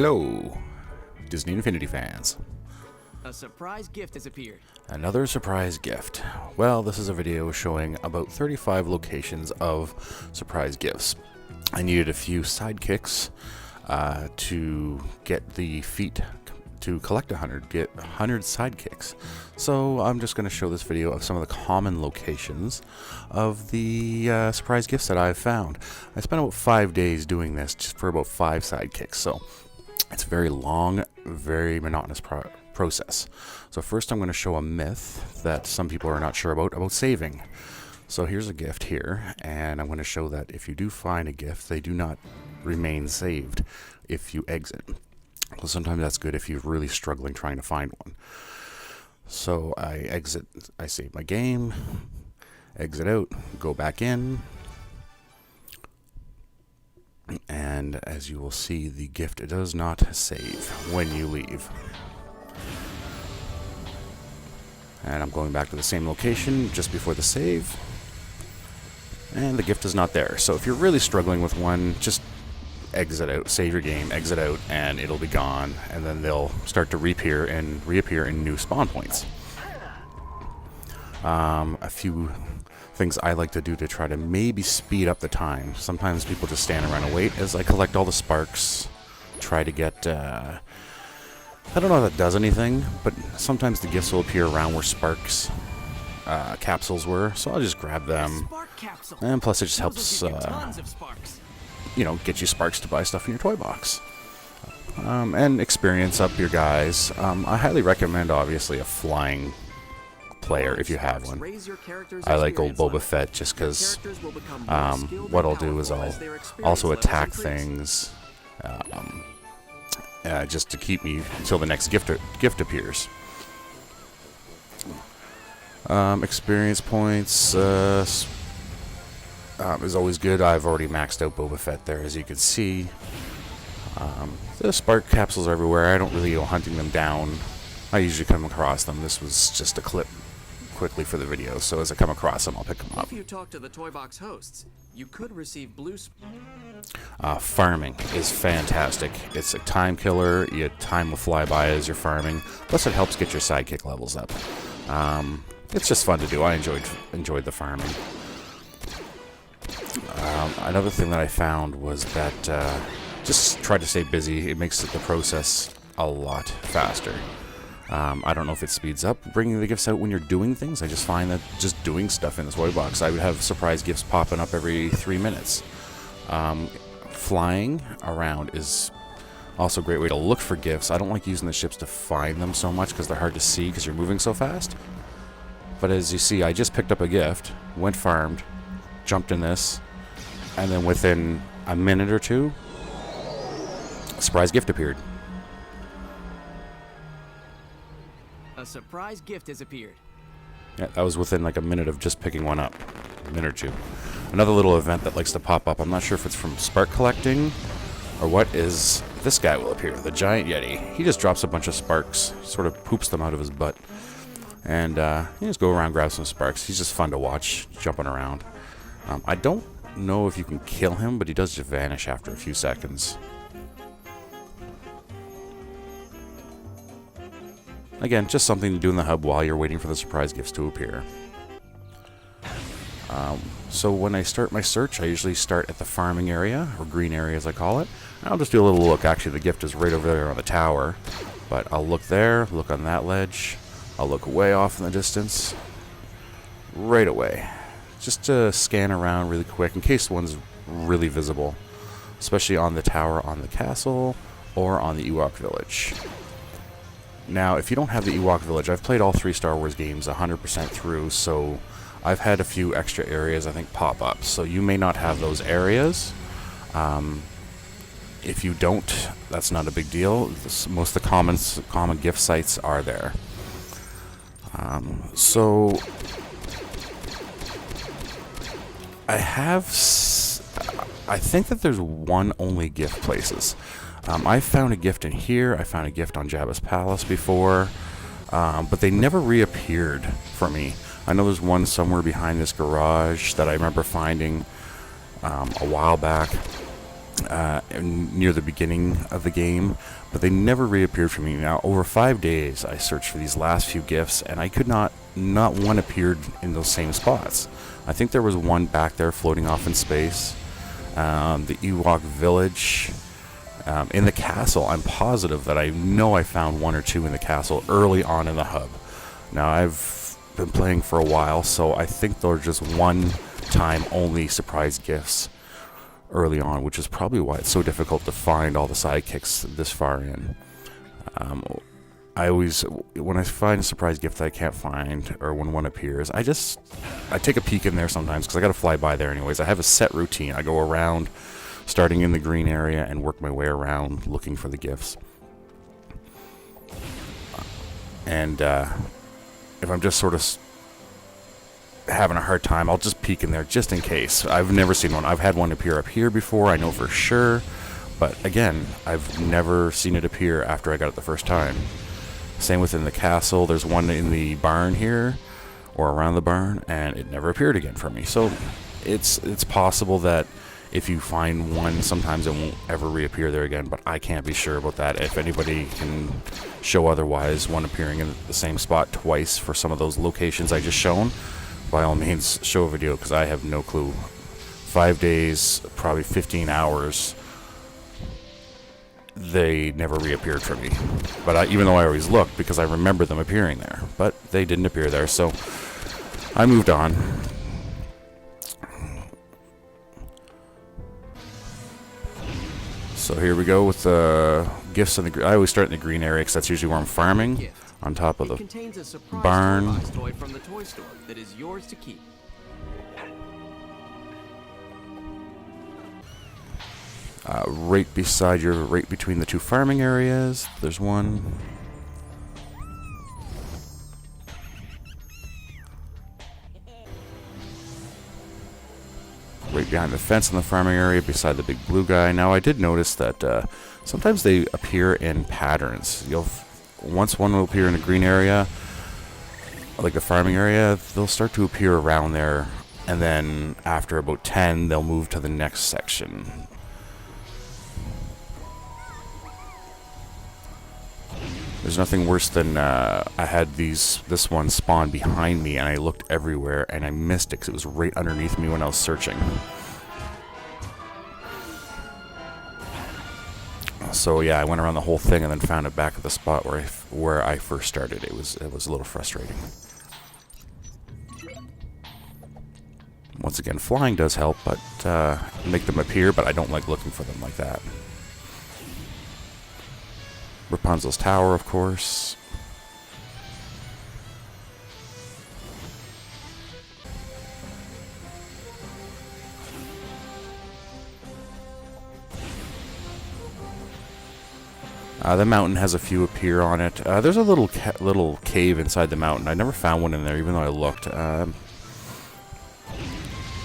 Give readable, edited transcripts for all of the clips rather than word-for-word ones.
Hello, Disney Infinity fans. A surprise gift has appeared. Another surprise gift. Well, this is a video showing about 35 locations of surprise gifts. I needed a few sidekicks to get the feat to collect 100, get 100 sidekicks. So I'm just going to show this video of some of the common locations of the surprise gifts that I've found. I spent about 5 days doing this just for about 5 sidekicks, so it's a very long, very monotonous process. So first I'm going to show a myth that some people are not sure about saving. So here's a gift here, and I'm going to show that if you do find a gift, they do not remain saved if you exit. So sometimes that's good if you're really struggling trying to find one. So I exit, I save my game, exit out, go back in, and as you will see, the gift does not save when you leave. And I'm going back to the same location just before the save, and the gift is not there. So if you're really struggling with one, just exit out, save your game, exit out, and it'll be gone, and then they'll start to reappear in new spawn points. A few things I like to do to try to maybe speed up the time. Sometimes people just stand around and wait as I collect all the sparks, try to get I don't know if that does anything, but sometimes the gifts will appear around where sparks capsules were, so I'll just grab them, and plus it just helps you know, get you sparks to buy stuff in your toy box. And experience up your guys. I highly recommend, obviously, a flying player if you have one. I like old Boba Fett just because what I'll do is I'll also attack things just to keep me until the next gift appears. Experience points is always good. I've already maxed out Boba Fett there, as you can see. The spark capsules are everywhere. I don't really go hunting them down. I usually come across them. This was just a clip quickly for the video, so as I come across them, I'll pick them up. If you talk to the Toy Box hosts, you could receive blue. Farming is fantastic. It's a time killer. Your time will fly by as you're farming. Plus, it helps get your sidekick levels up. It's just fun to do. I enjoyed the farming. Another thing that I found was that just try to stay busy. It makes the process a lot faster. I don't know if it speeds up bringing the gifts out when you're doing things. I just find that just doing stuff in the toy box, I would have surprise gifts popping up every 3 minutes. Flying around is also a great way to look for gifts. I don't like using the ships to find them so much because they're hard to see because you're moving so fast. But as you see, I just picked up a gift, went farmed, jumped in this, and then within a minute or two, a surprise gift appeared. A surprise gift has appeared. Yeah, that was within like a minute of just picking one up. A minute or two. Another little event that likes to pop up, I'm not sure if it's from spark collecting or what, is this guy will appear, the giant Yeti. He just drops a bunch of sparks, sort of poops them out of his butt. And you just go around, grab some sparks. He's just fun to watch, jumping around. I don't know if you can kill him, but he does just vanish after a few seconds. Again, just something to do in the hub while you're waiting for the surprise gifts to appear. So when I start my search, I usually start at the farming area, or green area as I call it. And I'll just do a little look. Actually, the gift is right over there on the tower. But I'll look there, look on that ledge. I'll look way off in the distance. Right away. Just to scan around really quick in case one's really visible. Especially on the tower on the castle or on the Ewok village. Now, if you don't have the Ewok village, I've played all 3 Star Wars games 100% through, so I've had a few extra areas, I think, pop up. So you may not have those areas. If you don't, that's not a big deal. Most of the common gift sites are there. So I think that there's one only gift places. I found a gift in here. I found a gift on Jabba's Palace before, but they never reappeared for me. I know there's one somewhere behind this garage that I remember finding a while back. near the beginning of the game, but they never reappeared for me. Now, over 5 days, I searched for these last few gifts, and I could not one appeared in those same spots. I think there was one back there floating off in space. The Ewok village. In the castle, I'm positive that I know I found one or two in the castle early on in the hub. Now, I've been playing for a while, so I think they're just one-time only surprise gifts early on, which is probably why it's so difficult to find all the sidekicks this far in. I always, when I find a surprise gift that I can't find, or when one appears, I take a peek in there sometimes, because I gotta fly by there anyways. I have a set routine. I go around, starting in the green area, and work my way around looking for the gifts. And if I'm just sort of having a hard time, I'll just peek in there just in case. I've never seen one. I've had one appear up here before, I know for sure, but again, I've never seen it appear after I got it the first time. Same within the castle. There's one in the barn here, or around the barn, and it never appeared again for me. So it's possible that if you find one, sometimes it won't ever reappear there again, but I can't be sure about that. If anybody can show otherwise, one appearing in the same spot twice for some of those locations I just shown, by all means, show a video, because I have no clue. 5 days, probably 15 hours, they never reappeared for me. But even though I always look, because I remember them appearing there, but they didn't appear there, so I moved on. So here we go with the gifts in the. I always start in the green area because that's usually where I'm farming. On top of the barn. Toy from the toy store that is yours to keep. Right between the two farming areas, there's one. Right behind the fence in the farming area, beside the big blue guy. Now, I did notice that sometimes they appear in patterns. Once one will appear in a green area, like the farming area, they'll start to appear around there, and then after about 10, they'll move to the next section. There's nothing worse than I had this one spawn behind me, and I looked everywhere, and I missed it because it was right underneath me when I was searching. So yeah, I went around the whole thing and then found it back at the spot where I first started. It was a little frustrating. Once again, flying does help, but make them appear. But I don't like looking for them like that. Rapunzel's tower, of course. The mountain has a few appear on it. There's a little cave inside the mountain. I never found one in there, even though I looked.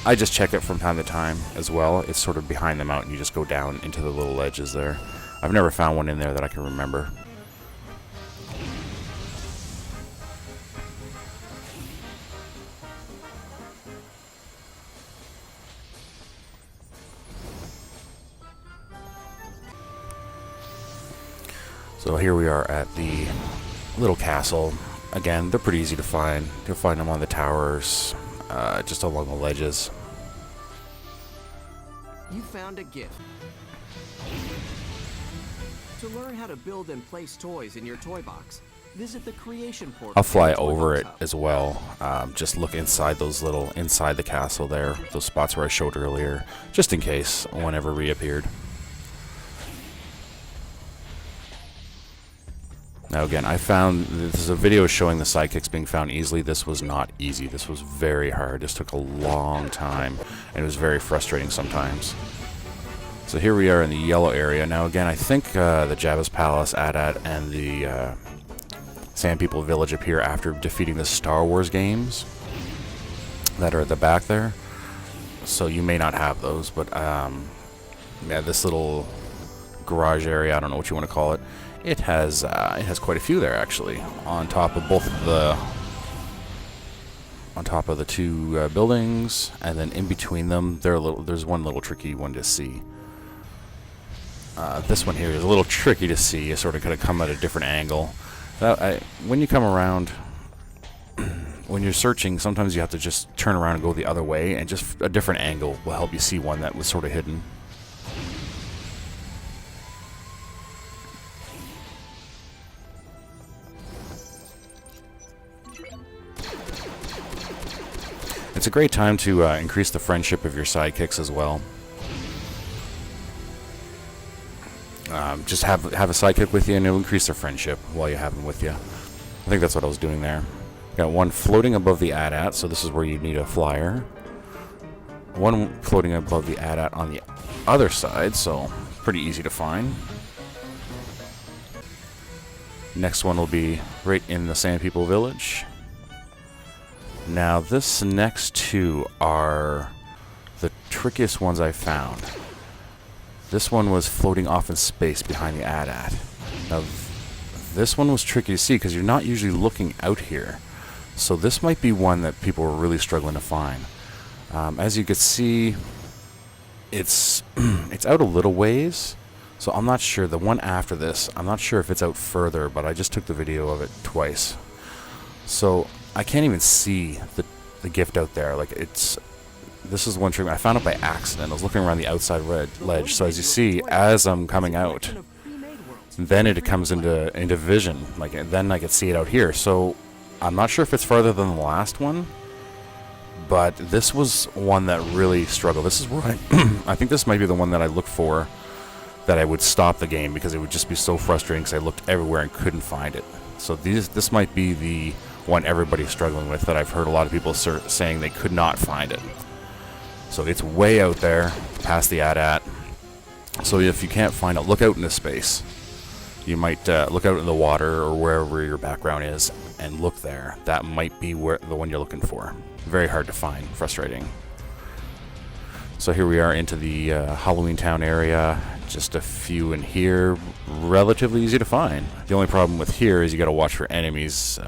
I just check it from time to time as well. It's sort of behind the mountain. You just go down into the little ledges there. I've never found one in there that I can remember. So here we are at the little castle. Again, they're pretty easy to find. You'll find them on the towers, just along the ledges. You found a gift. To learn how to build and place toys in your toy box, visit the creation portal. I'll fly over it as well. Just look inside inside the castle there, those spots where I showed earlier, just in case one ever reappeared. Now again, I found, this is a video showing the sidekicks being found easily. This was not easy. This was very hard. This took a long time, and it was very frustrating sometimes. So here we are in the yellow area. Now again, I think the Jabba's Palace, AT-AT, and the Sand People Village appear after defeating the Star Wars games that are at the back there. So you may not have those, but yeah, this little garage area, I don't know what you want to call it, it has quite a few there actually, on top of the two buildings, and then in between them there's one little tricky one to see. This one here is a little tricky to see. You sort of gotta come at a different angle. When you come around, when you're searching, sometimes you have to just turn around and go the other way, and just a different angle will help you see one that was sort of hidden. It's a great time to increase the friendship of your sidekicks as well. Just have a sidekick with you, and it'll increase their friendship while you have them with you. I think that's what I was doing there. Got one floating above the AT-AT, so this is where you need a flyer. One floating above the AT-AT on the other side, so pretty easy to find. Next one will be right in the Sand People Village. Now, this next two are the trickiest ones I found. This one was floating off in space behind the AT-AT. Now, this one was tricky to see because you're not usually looking out here. So this might be one that people are really struggling to find. As you can see, it's it's out a little ways. So I'm not sure. The one after this, I'm not sure if it's out further, but I just took the video of it twice. So I can't even see the gift out there. Like, this is one trick. I found it by accident. I was looking around the outside ledge. So as you see, as I'm coming out, then it comes into vision. Like, and then I can see it out here. So I'm not sure if it's farther than the last one, but this was one that really struggled. This is where I think this might be the one that I look for, that I would stop the game because it would just be so frustrating because I looked everywhere and couldn't find it. So this might be the one everybody's struggling with, that I've heard a lot of people saying they could not find it. So it's way out there, past the AT-AT. So if you can't find it, look out into space. You might look out in the water or wherever your background is and look there. That might be the one you're looking for. Very hard to find, frustrating. So here we are into the Halloweentown area. Just a few in here, relatively easy to find. The only problem with here is you got to watch for enemies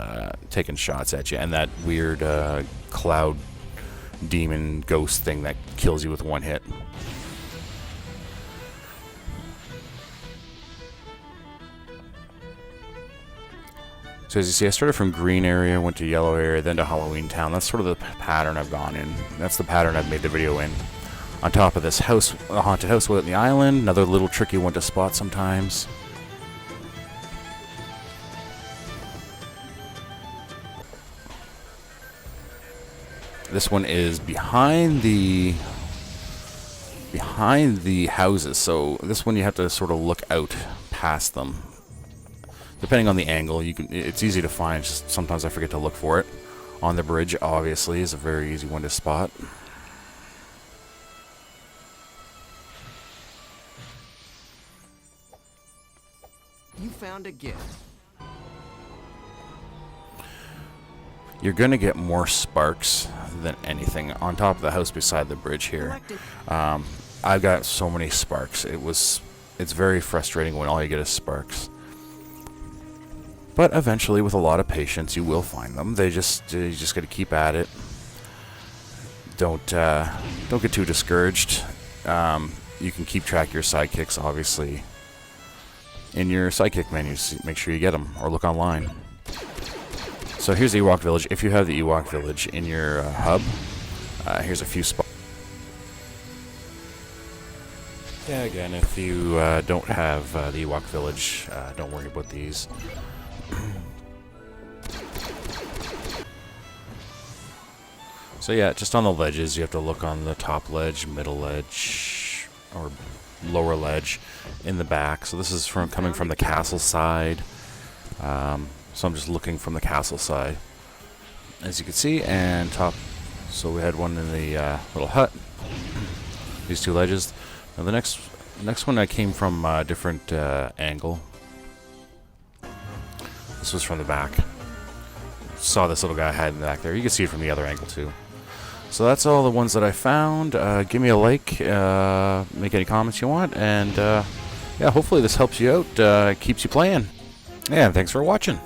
taking shots at you, and that weird cloud demon ghost thing that kills you with one hit. So as you see, I started from green area, went to yellow area, then to Halloweentown. That's sort of the pattern I've gone in. That's the pattern I've made the video in. On top of this house, a haunted house within the island, another little tricky one to spot sometimes. This one is behind the houses, so this one you have to sort of look out past them. Depending on the angle, it's easy to find. Just sometimes I forget to look for it. On the bridge, obviously, is a very easy one to spot. You found a gift. You're going to get more sparks than anything on top of the house beside the bridge here. I've got so many sparks. It's very frustrating when all you get is sparks. But eventually, with a lot of patience, you will find them. You just got to keep at it. Don't get too discouraged. You can keep track of your sidekicks, obviously, in your sidekick menus. Make sure you get them, or look online. So here's the Ewok Village. If you have the Ewok Village in your hub, here's a few spots. Yeah, again, if you don't have the Ewok Village, don't worry about these. So yeah, just on the ledges, you have to look on the top ledge, middle ledge, or lower ledge, in the back. So this is coming from the castle side. So I'm just looking from the castle side, as you can see, and top. So we had one in the little hut. These two ledges. Now the next one I came from a different angle. This was from the back. Saw this little guy hiding back there. You can see it from the other angle too. So that's all the ones that I found. Give me a like, make any comments you want, and yeah, hopefully this helps you out, keeps you playing. Yeah, and thanks for watching.